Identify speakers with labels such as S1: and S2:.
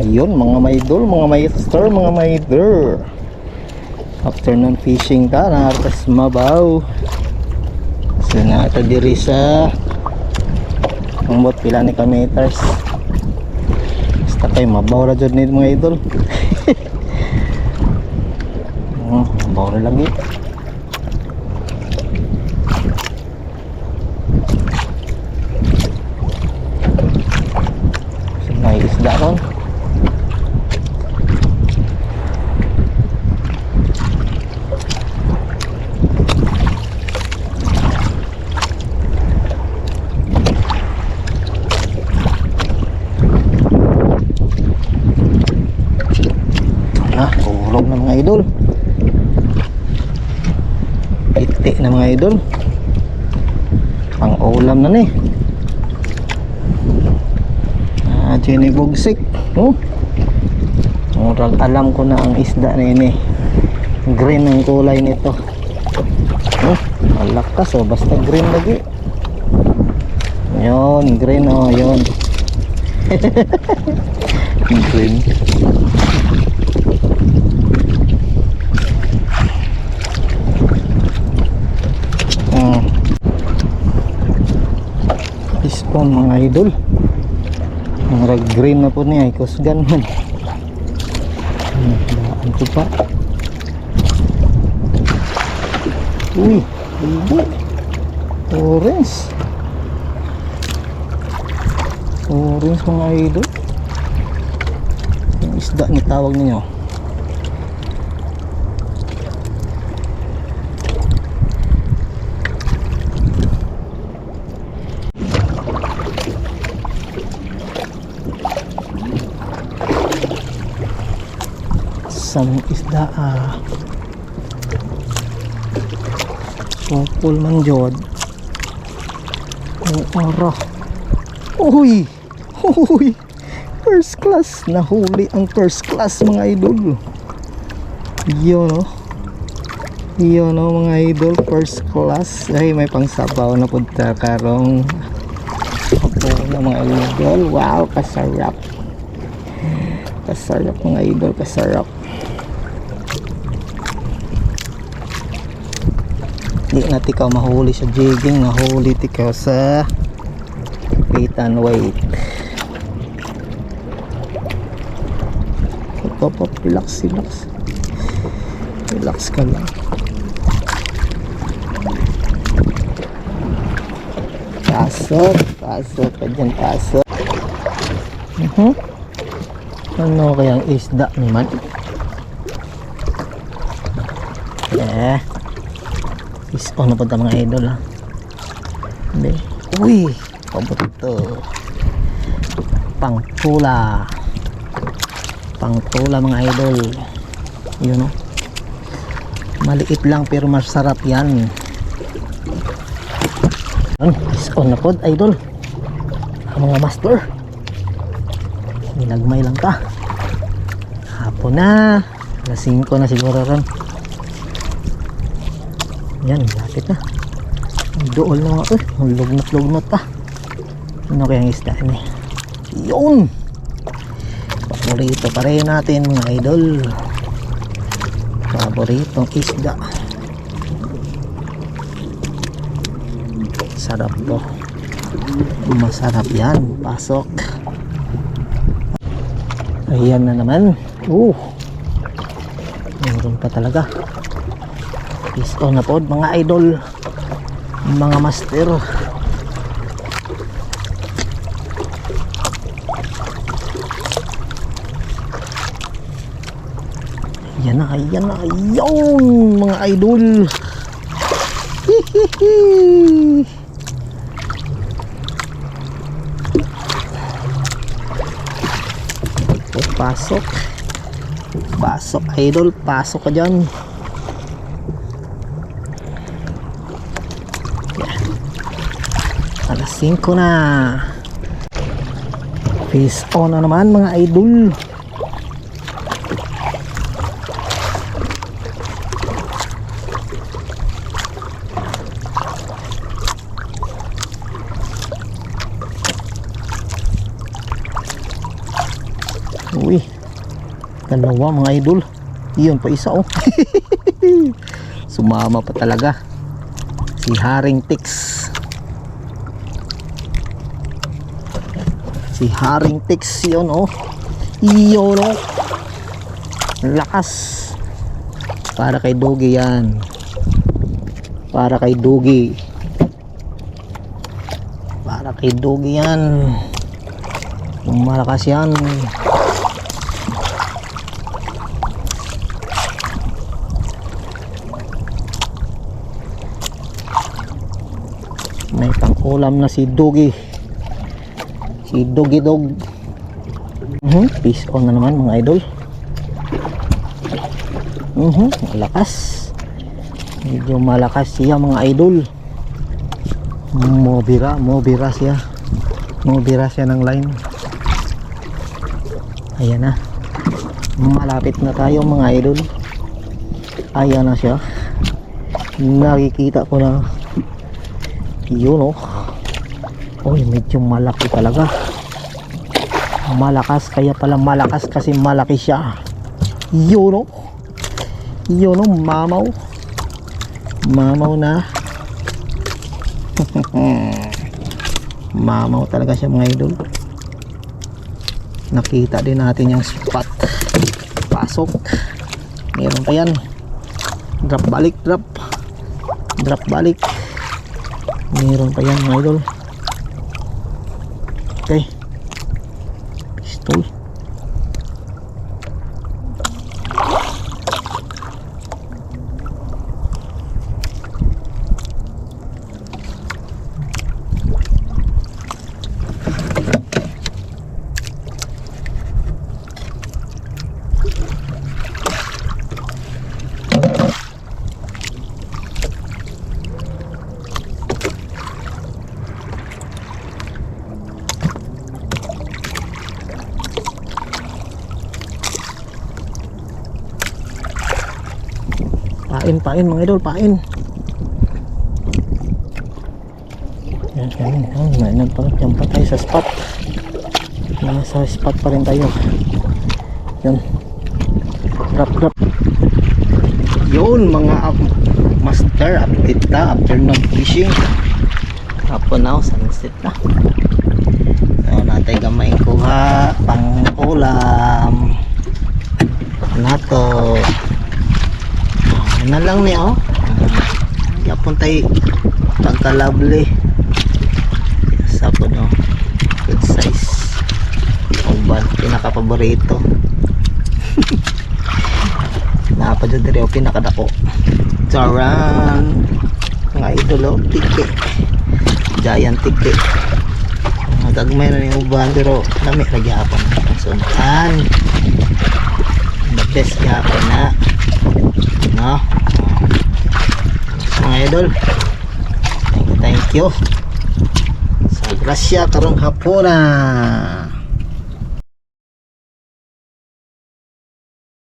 S1: Ayun mga maidol, mga master, mga maider. Afternoon fishing ta na artas mabaw. So nata diri sa ambot pila ni kilometers. Basta kay mabaw ra jud ni mga idol. Mabaw ra lagi. So may isda ron. Ulog na mga idol, iti na mga idol, pang ulam na ni. Jenny bugsik, murag alam ko na ang isda na ini. Green ang kulay nito. Malakas basta green lagi. Yun, green yun. Green. Ispon mga idol, mga green na po niya, ikusgan man. Daan ko pa. Uy, hindi orange mga idol. Yung isda ni tawag ninyo. Samang isda sopol man jod. Ora. Uy, first class, nahuli ang first class mga idol. Yun mga idol, first class. Ay may pangsabaw na punta karong apo na mga idol. Wow, kasarap mga idol, kasarap. Di na tikaw mahuli sa jigging, mahuli tikaw sa weight and weight. Pop, relax ka lang. Pasok ka dyan, pasok. Ano kayang isda naman? Ispon na po ito mga idol Hindi. Uy, pabuto. Pangtula mga idol. Yun maliit lang pero masarap yan. Ispon na po idol. Mga master, nilagmay lang ka. Hapon na, alas 5 na siguro ron. Yan, lapit na. Dool na mga lugnot pa. Ano kayang isda ni? Yun! Paborito pa rin natin mga idol. Paboritong isda. Sarap to. Masarap yan. Pasok. Ayan na naman. Meron pa talaga. Ispon na po mga idol, mga master. Ayan na yun mga idol. Pasok idol, pasok ka dyan. Alas 5 na. Fish on na naman mga idol. Uy, dalawa mga idol. Iyon pa isa oh. Sumama pa talaga si Haring Tix. Si Haring Tix yun oh. Iyon oh. Lakas. Para kay Dogi yan. Para kay Dogi. Para kay Dogi yan. Malakas yan. May pang-ulam na si Dogi. Si Dogi Dog. Fish on na naman mga idol. Malakas. Medyo malakas siya mga idol. Mobira siya. Mobira siya ng line. Ayan na. Malapit na tayo mga idol. Ayan na siya. Nakikita ko na. Yun oh. Uy, medyo malaki talaga. Malakas, kaya pala malakas kasi malaki siya. Yun oh. Yun oh, mamaw. Mamaw na. Mamaw talaga siya mga idol. Nakita din natin yung spot. Pasok. Meron pa yan. Drop balik, drop. Drop balik. Meron pa yan mga idol. Okay. Pistol. Pain mga idol, pain. Yan, nagpapatyan pa tayo sa spot. Nasa spot pa rin tayo. Yan. Drop. Yun mga master, update na after ng fishing. Hapon na, sunset na. So natay gamay kuha pang ulam. Nato. Ano lang niya oh. Yapon tayo pagka-lovely. Sapod oh. Good size. Uban, pinaka-paborito. Napadyo diri oh, pinakadako. Charan. Mga idol oh, tike. Giant tike. Gagmay na yung uban pero lami lagi hapon. Sundan. The best hapon na. No? Mga idol, thank you sa grasya karong hapon na.